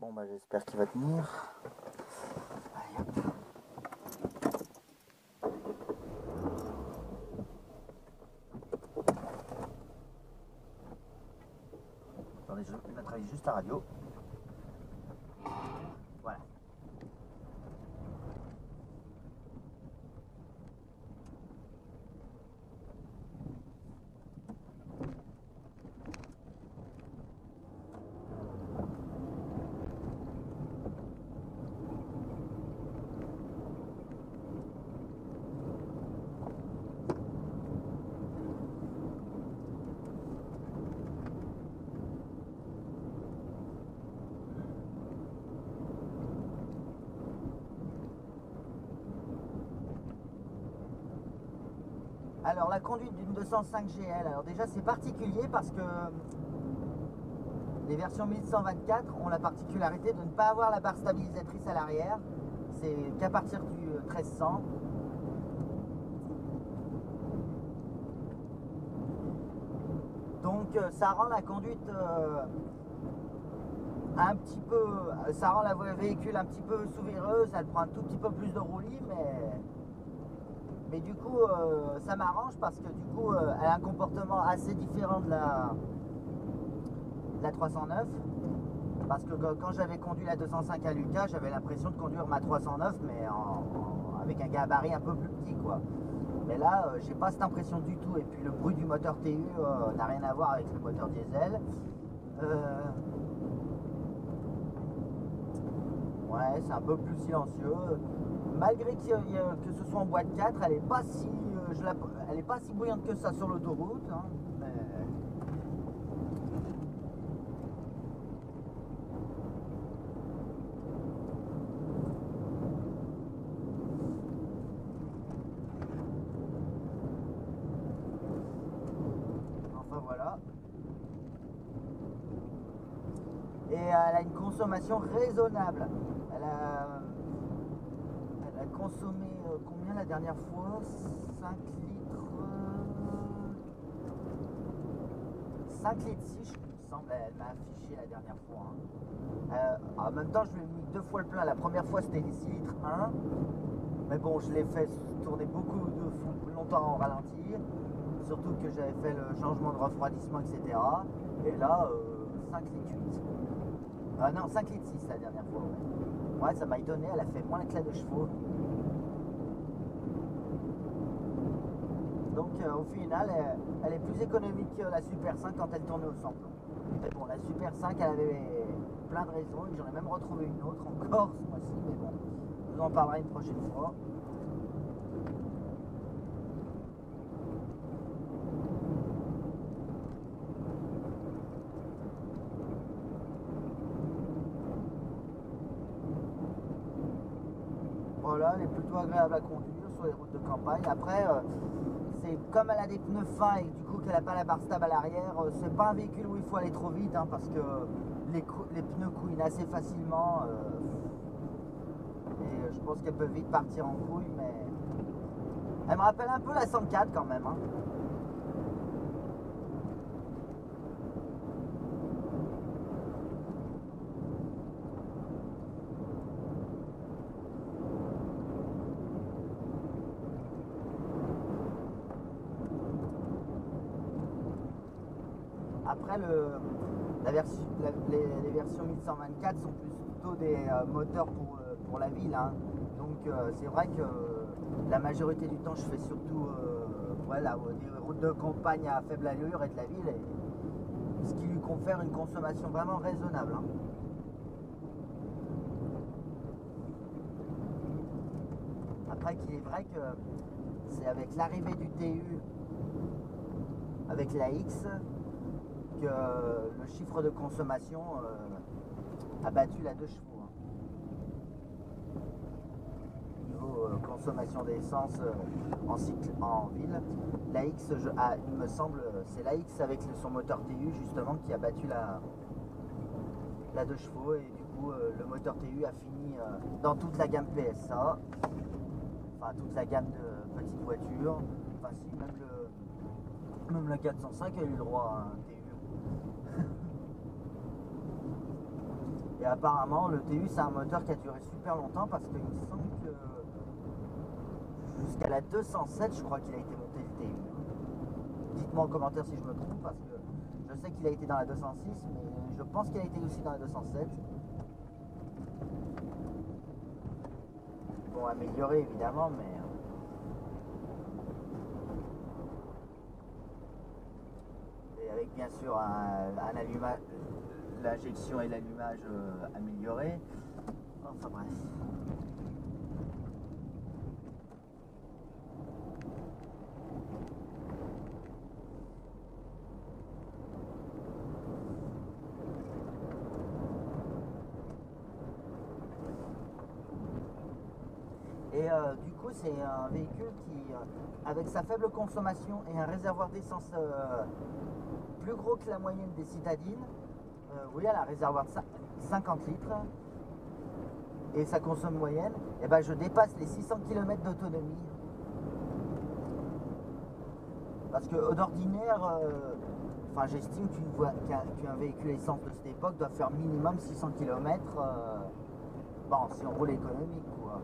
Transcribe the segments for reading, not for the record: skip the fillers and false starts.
Bon bah j'espère qu'il va tenir. Allez hop. Attendez, je vais mettre juste la radio. Voilà. Alors la conduite d'une 205 GL, alors déjà c'est particulier parce que les versions 1124 ont la particularité de ne pas avoir la barre stabilisatrice à l'arrière. C'est qu'à partir du 1300. Donc ça rend la conduite un petit peu, ça rend la véhicule un petit peu sous-vireuse, elle prend un tout petit peu plus de roulis, mais du coup ça m'arrange parce que du coup elle a un comportement assez différent de la 309. Parce que quand j'avais conduit la 205 à Lucas, j'avais l'impression de conduire ma 309 mais avec un gabarit un peu plus petit quoi. Mais là j'ai pas cette impression du tout, et puis le bruit du moteur TU n'a rien à voir avec le moteur diesel. Ouais, c'est un peu plus silencieux. Malgré que ce soit en boîte 4, elle est pas si, elle est pas si bruyante que ça sur l'autoroute. Hein, mais... Enfin voilà. Et elle a une consommation raisonnable. Elle a consommé combien la dernière fois? 5 litres... 5 litres 6, il me semble, elle m'a affiché la dernière fois. Hein. En même temps, je lui ai mis 2 fois le plein. La première fois, c'était 6 litres 1. Mais bon, je l'ai fait tourner longtemps en ralenti. Surtout que j'avais fait le changement de refroidissement, etc. Et là, 5 litres 8. Non, 5 litres 6 la dernière fois. Ouais, ça m'a étonné, elle a fait moins que la de chevaux. Donc au final, elle est plus économique que la Super 5 quand elle tournait au samplon. Mais bon, la Super 5, elle avait plein de raisons, et j'en ai même retrouvé une autre encore ce mois-ci, mais bon, je vous en parlerai une prochaine fois. Voilà, elle est plutôt agréable à conduire sur les routes de campagne. Après, c'est comme elle a des pneus fins et du coup qu'elle n'a pas la barre stable à l'arrière, c'est pas un véhicule où il faut aller trop vite, hein, parce que les pneus couinent assez facilement. Et je pense qu'elle peut vite partir en couille, mais elle me rappelle un peu la 104 quand même. Hein. Après, les versions 1124 sont plutôt des moteurs pour la ville. Hein. Donc c'est vrai que la majorité du temps, je fais surtout voilà, des routes de campagne à faible allure et de la ville. Et ce qui lui confère une consommation vraiment raisonnable. Hein. Après, qu'il est vrai que c'est avec l'arrivée du TU avec la X que le chiffre de consommation a battu la 2 chevaux. Hein. Niveau consommation d'essence en ville, la X, il me semble, c'est la X avec son moteur TU justement qui a battu la 2 chevaux, et du coup le moteur TU a fini dans toute la gamme PSA, enfin toute la gamme de petites voitures, enfin si, même la 405 a eu le droit à un TU. Et apparemment, le TU, c'est un moteur qui a duré super longtemps parce qu'il me semble que jusqu'à la 207, je crois qu'il a été monté le TU. Dites-moi en commentaire si je me trompe parce que je sais qu'il a été dans la 206, mais je pense qu'il a été aussi dans la 207. Bon, amélioré évidemment, mais... Et avec bien sûr un allumage, l'injection et l'allumage amélioré. Enfin bref. Et du coup, c'est un véhicule qui, avec sa faible consommation et un réservoir d'essence plus gros que la moyenne des citadines, vous voyez, elle a un réservoir de 50 litres et sa consomme moyenne, et ben je dépasse les 600 km d'autonomie. Parce que d'ordinaire, enfin j'estime qu'un véhicule essence de cette époque doit faire minimum 600 km. Bon, si on roule économique, quoi.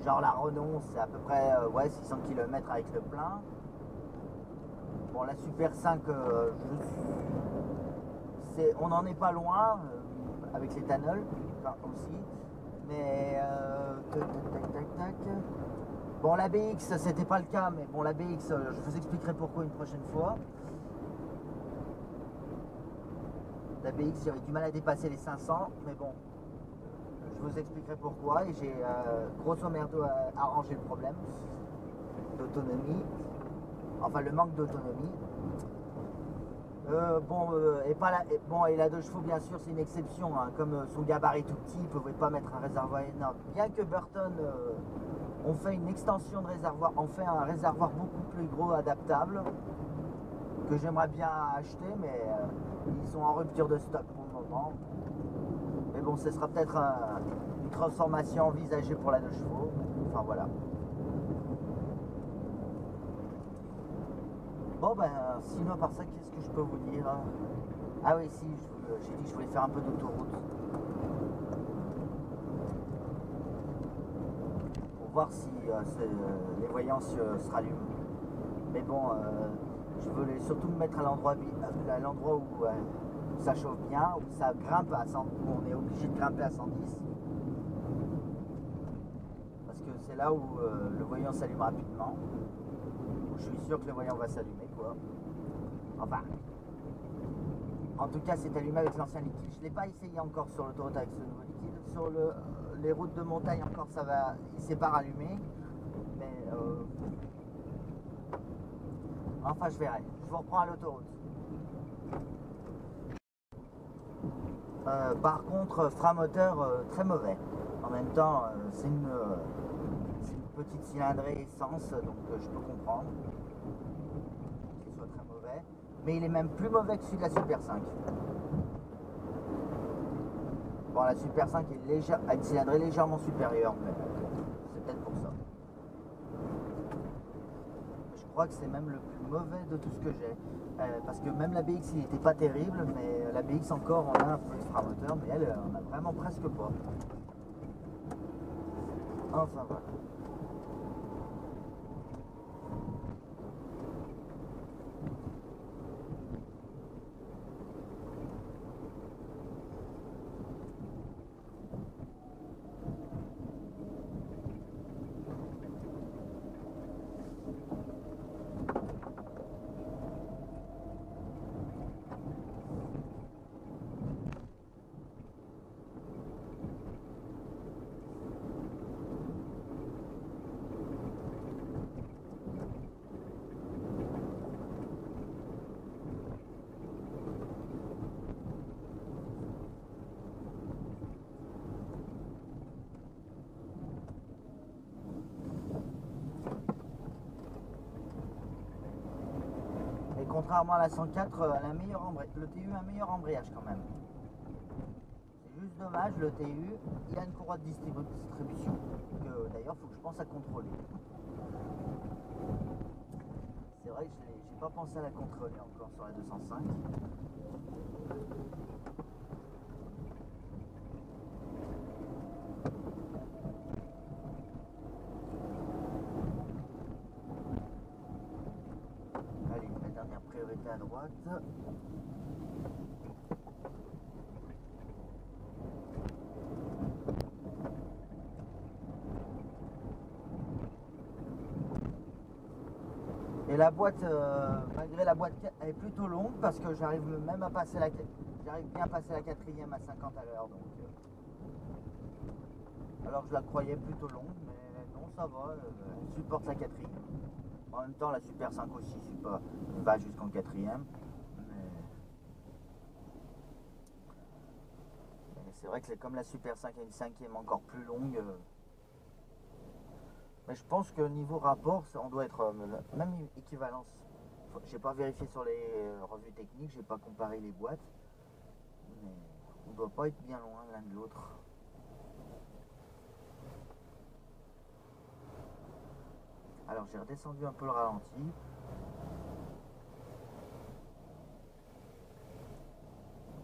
Genre la Renault, c'est à peu près ouais, 600 km avec le plein. Bon, la Super 5, on n'en est pas loin avec l'éthanol, enfin, aussi. Mais tac. Bon, la BX, c'était pas le cas, mais bon, la BX, je vous expliquerai pourquoi une prochaine fois. La BX, j'avais du mal à dépasser les 500, mais bon, je vous expliquerai pourquoi. Et j'ai grosso merdo arrangé le problème d'autonomie, enfin le manque d'autonomie. Et la 2 chevaux, bien sûr, c'est une exception, hein. Comme son gabarit tout petit, il ne pouvait pas mettre un réservoir énorme. Bien que Burton on fait une extension de réservoir, on fait un réservoir beaucoup plus gros, adaptable, que j'aimerais bien acheter, mais ils sont en rupture de stock pour le moment. Mais bon, ce sera peut-être une transformation envisagée pour la 2 chevaux. Enfin voilà. Bon ben, sinon à part ça, qu'est-ce que je peux vous dire? Ah oui, si, j'ai dit que je voulais faire un peu d'autoroute. Pour voir si les voyants se rallument. Mais bon, je voulais surtout me mettre à l'endroit où ça chauffe bien, où ça grimpe à 100, où on est obligé de grimper à 110. Parce que c'est là où le voyant s'allume rapidement. Je suis sûr que le voyant va s'allumer, quoi. Enfin, en tout cas, c'est allumé avec l'ancien liquide. Je ne l'ai pas essayé encore sur l'autoroute avec ce nouveau liquide. Sur les routes de montagne, encore, ça va, il s'est pas rallumé. Mais enfin, je verrai. Je vous reprends à l'autoroute. Par contre, frein moteur très mauvais. En même temps, c'est une petite cylindrée essence, donc je peux comprendre qu'il soit très mauvais. Mais il est même plus mauvais que celui de la Super 5. Bon, la Super 5 a une cylindrée légèrement supérieure, mais c'est peut-être pour ça. Je crois que c'est même le plus mauvais de tout ce que j'ai. Parce que même la BX, il n'était pas terrible, mais la BX encore, on a un peu de frein moteur, mais elle, on a vraiment presque pas. Enfin voilà. Contrairement à la 104, le TU a un meilleur embrayage quand même. C'est juste dommage, le TU, il a une courroie de distribution, que d'ailleurs il faut que je pense à contrôler. C'est vrai que je n'ai pas pensé à la contrôler encore sur la 205. à droite. Et la boîte, malgré la boîte, elle est plutôt longue parce que j'arrive même à passer j'arrive bien à passer la quatrième à 50 à l'heure. Donc, alors je la croyais plutôt longue, mais non, ça va, elle supporte la quatrième. En même temps, la Super 5 aussi va jusqu'en quatrième. Mais c'est vrai que comme la Super 5 est une cinquième encore plus longue. Mais je pense que niveau rapport, on doit être même équivalence. J'ai pas vérifié sur les revues techniques, j'ai pas comparé les boîtes. Mais on doit pas être bien loin l'un de l'autre. Alors j'ai redescendu un peu le ralenti.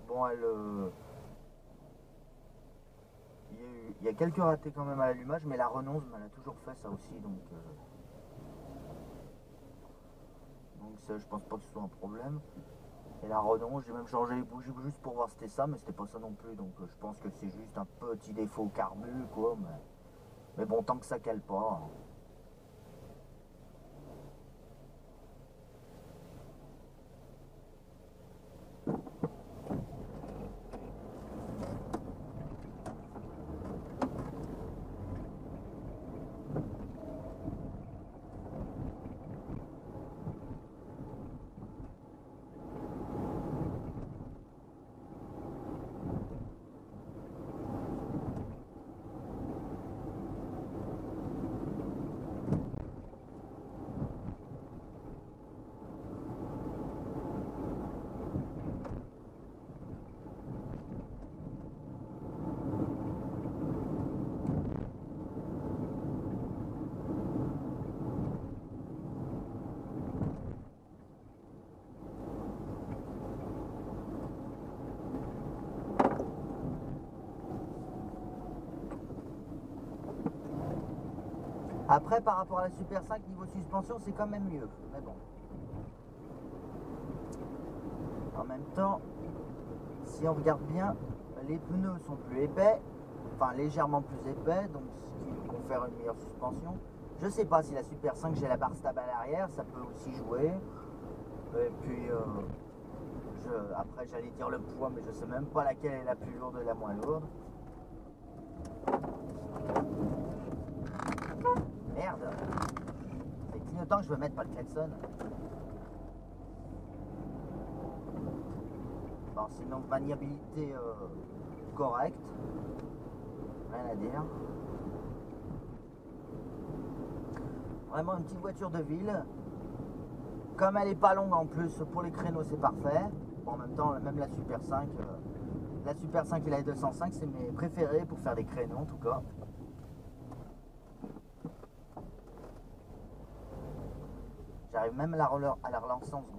Bon, il y a quelques ratés quand même à l'allumage, mais la renonce, elle a toujours fait ça aussi, donc ça, je pense pas que ce soit un problème. Et la renonce, j'ai même changé les bougies juste pour voir si c'était ça, mais c'était pas ça non plus, donc je pense que c'est juste un petit défaut au carbu, quoi, mais bon, tant que ça cale pas. Après, par rapport à la Super 5, niveau suspension, c'est quand même mieux. Mais bon. En même temps, si on regarde bien, les pneus sont plus épais, enfin légèrement plus épais, donc ce qui confère une meilleure suspension. Je sais pas si la Super 5, j'ai la barre stable à l'arrière, ça peut aussi jouer. Et puis, après, j'allais dire le poids, mais je sais même pas laquelle est la plus lourde et la moins lourde. Merde! C'est clignotant que je veux mettre pas le klaxon. Bon, sinon, maniabilité correcte. Rien à dire. Vraiment une petite voiture de ville. Comme elle est pas longue en plus, pour les créneaux, c'est parfait. Bon, en même temps, même la Super 5, et la 205, c'est mes préférés pour faire des créneaux en tout cas. J'arrive même à la relancer en seconde.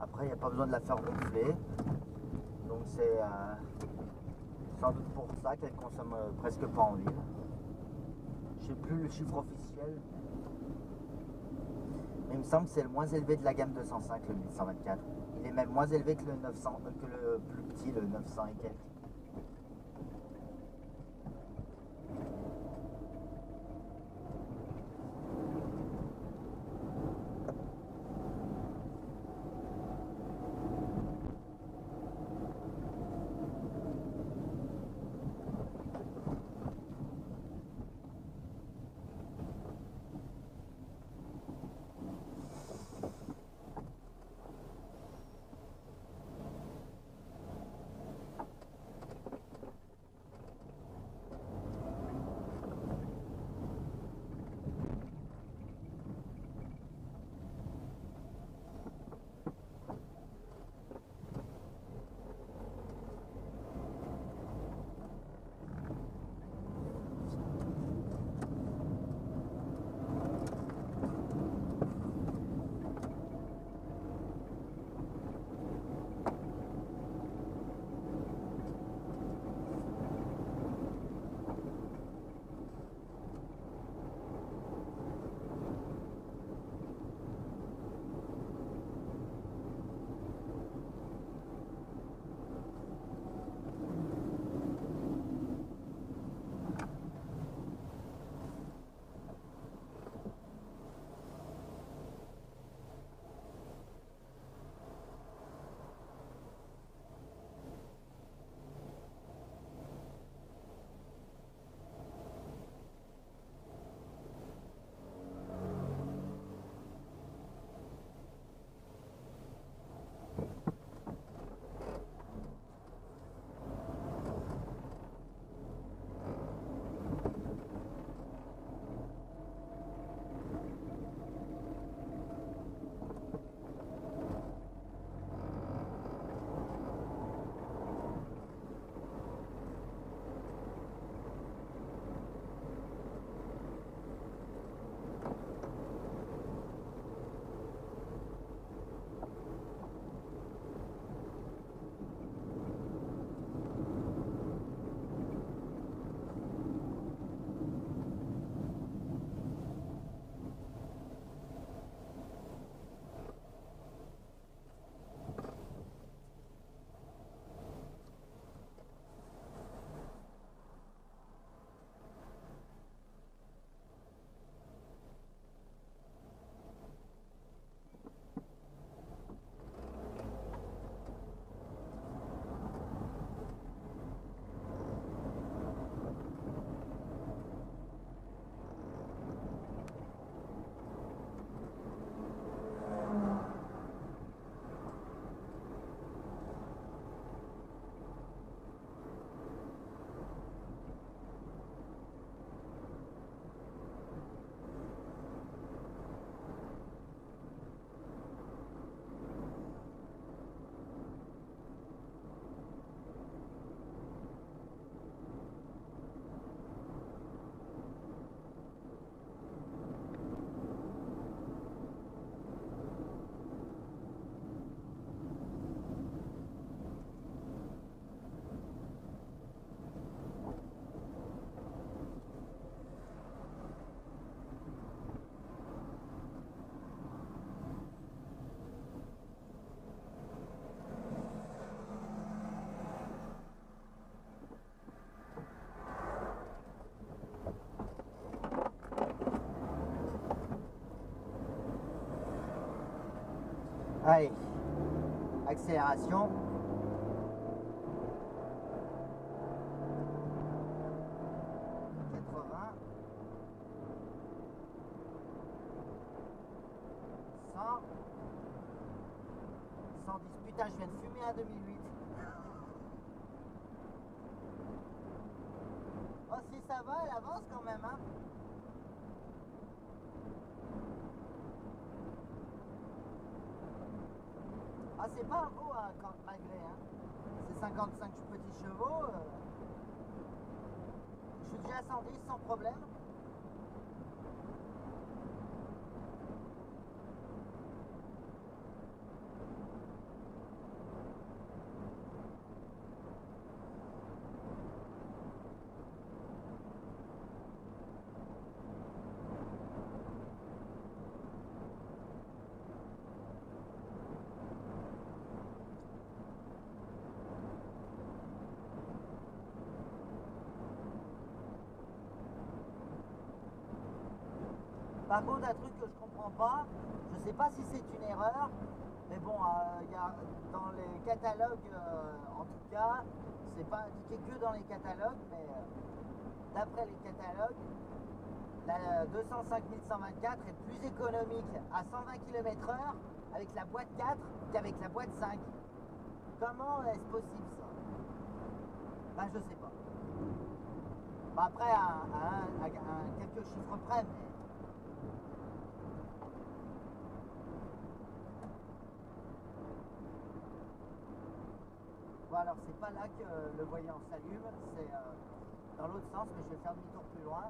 Après, il n'y a pas besoin de la faire gonfler. Donc c'est sans doute pour ça qu'elle consomme presque pas en ville. Je sais plus le chiffre officiel. Mais il me semble que c'est le moins élevé de la gamme 205, le 1124. Il est même moins élevé que le 900, que le plus petit, le 900 et quelques. Allez, accélération. Putain, je viens de fumer un 2008. Oh, si ça va, elle avance quand même, hein. Ah, c'est pas un veau, hein, malgré, hein. C'est 55 petits chevaux. Je suis déjà à 110 sans problème. Par contre, un truc que je comprends pas, je sais pas si c'est une erreur, mais bon, y a, dans les catalogues, en tout cas, c'est pas indiqué que dans les catalogues, mais d'après les catalogues, la 205 124 est plus économique à 120 km/h avec la boîte 4 qu'avec la boîte 5. Comment est-ce possible ça? Ben je sais pas. Ben, après, à quelques chiffres près, mais... Bon, alors c'est pas là que le voyant s'allume, c'est dans l'autre sens, mais je vais faire demi-tour plus loin.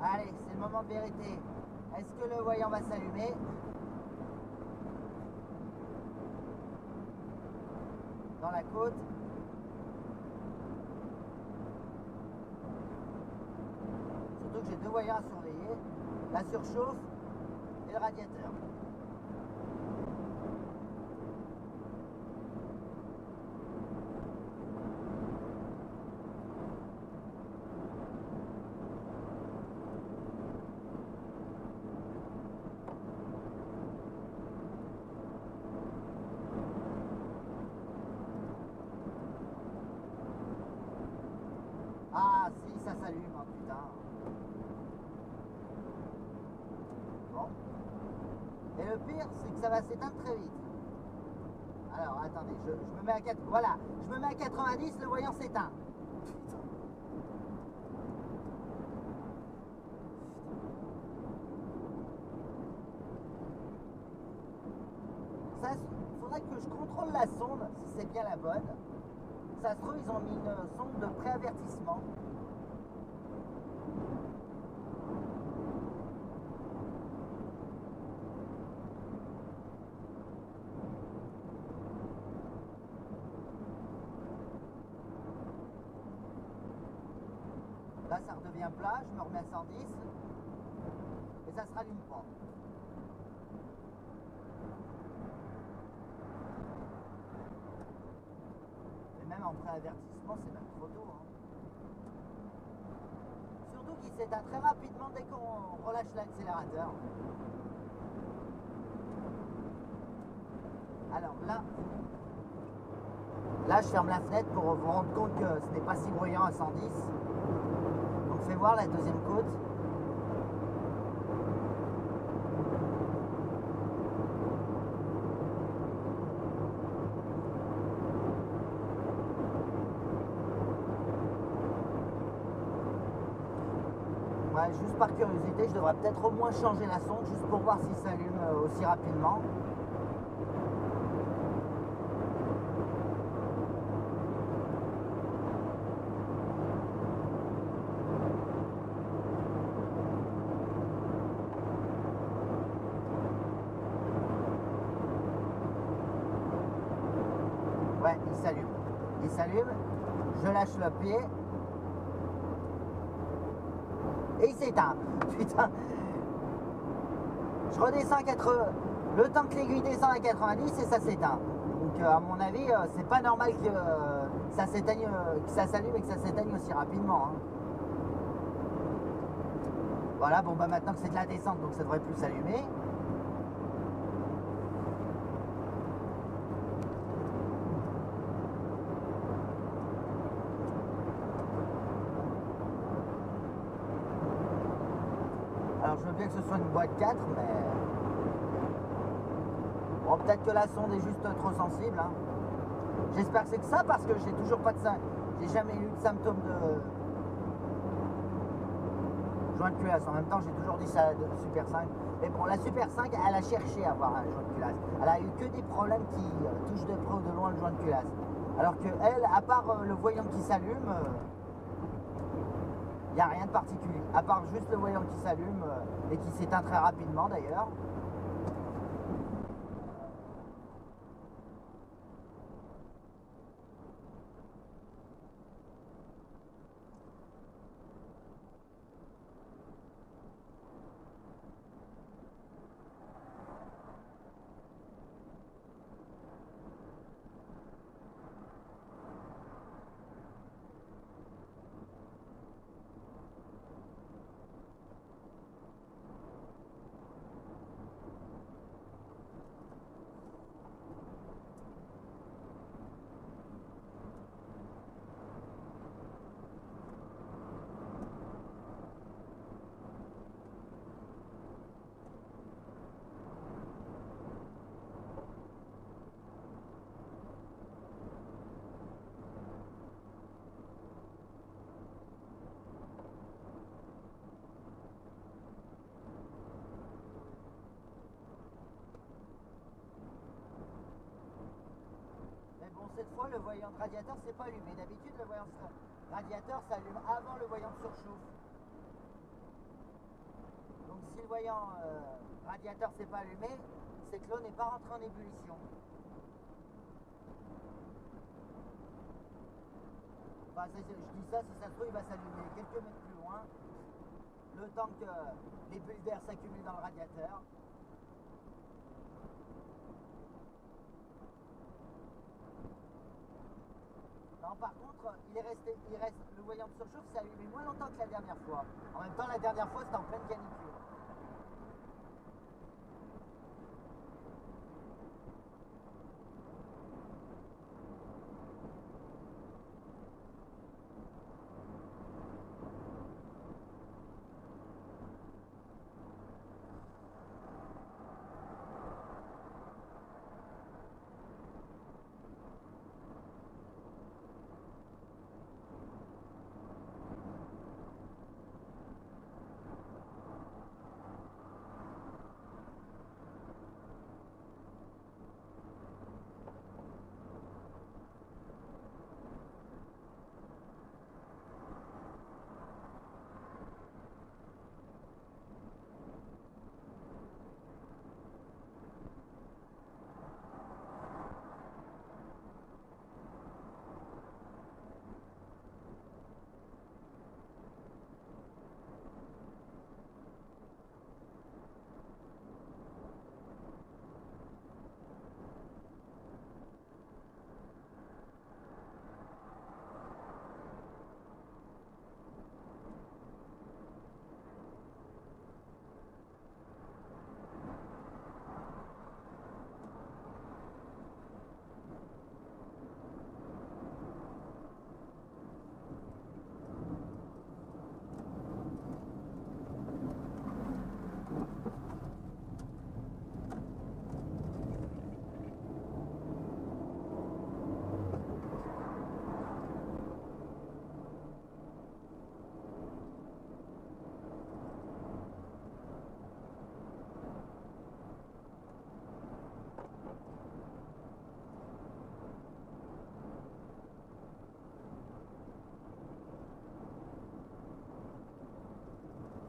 Allez, c'est le moment de vérité. Est-ce que le voyant va s'allumer? Dans la côte. Surtout que j'ai deux voyants à surveiller. La surchauffe et le radiateur. Ah si, ça s'allume, oh, putain. Bon. Et le pire, c'est que ça va s'éteindre très vite. Alors, attendez, je me mets à 4... Voilà, je me mets à 90, le voyant s'éteint. Il faudrait que je contrôle la sonde, si c'est bien la bonne. Ça se trouve, ils ont mis une sonde de préavertissement. Là, ça redevient plat, je me remets à 110 et ça se rallume pas. Et même en pré-avertissement, c'est même trop tôt. Hein. Surtout qu'il s'éteint très rapidement dès qu'on relâche l'accélérateur. Alors là je ferme la fenêtre pour vous rendre compte que ce n'est pas si bruyant à 110. Donc fais voir la deuxième côte. Ouais, juste par curiosité, je devrais peut-être au moins changer la sonde juste pour voir s'il s'allume aussi rapidement. Ouais, il s'allume. Il s'allume. Je lâche le pied. Et il s'éteint. Putain. Je redescends à 80. Le temps que l'aiguille descend à 90 et ça s'éteint. Donc à mon avis, c'est pas normal que ça s'éteigne, que ça s'allume et que ça s'éteigne aussi rapidement. Hein. Voilà, bon bah maintenant que c'est de la descente, donc ça devrait plus s'allumer. Alors je veux bien que ce soit une boîte 4, mais... Bon, peut-être que la sonde est juste trop sensible. Hein. J'espère que c'est que ça, parce que j'ai toujours pas de... J'ai jamais eu de symptômes de... joint de culasse. En même temps, j'ai toujours dit ça de Super 5. Mais bon, la Super 5, elle a cherché à avoir un joint de culasse. Elle a eu que des problèmes qui touchent de près ou de loin le joint de culasse. Alors que elle, à part le voyant qui s'allume, il n'y a rien de particulier. À part juste le voyant qui s'allume et qui s'éteint très rapidement d'ailleurs. Cette fois, le voyant de radiateur s'est pas allumé. D'habitude, le voyant de radiateur s'allume avant le voyant de surchauffe. Donc si le voyant radiateur s'est pas allumé, c'est que l'eau n'est pas rentrée en ébullition. Enfin, je dis ça, si ça se trouve, il va s'allumer quelques mètres plus loin, le temps que les bulles d'air s'accumulent dans le radiateur. Non, par contre, le voyant de surchauffe s'est allumé moins longtemps que la dernière fois. En même temps, la dernière fois, c'était en pleine canicule.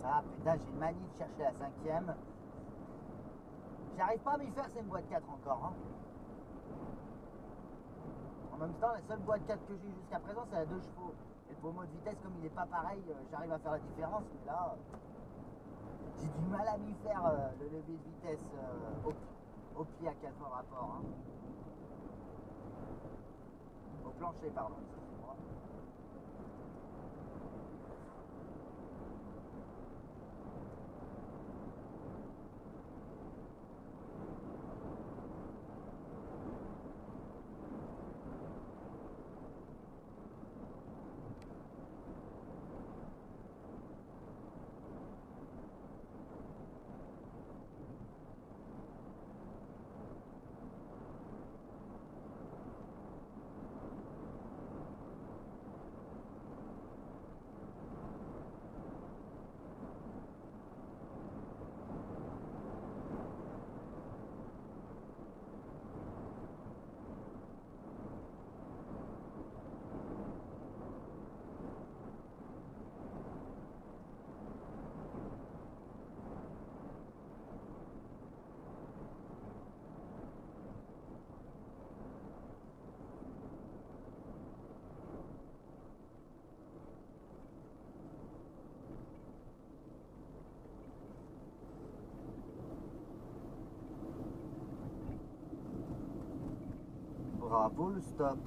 Ah putain, j'ai une manie de chercher la cinquième. J'arrive pas à m'y faire, c'est une boîte 4 encore. Hein. En même temps, la seule boîte 4 que j'ai jusqu'à présent, c'est la 2 chevaux. Et le pommeau de vitesse, comme il n'est pas pareil, j'arrive à faire la différence. Mais là, j'ai du mal à m'y faire le levier de vitesse au pied à 4 rapport. Hein. Au plancher, pardon. Excusez-moi. Bravo le stop.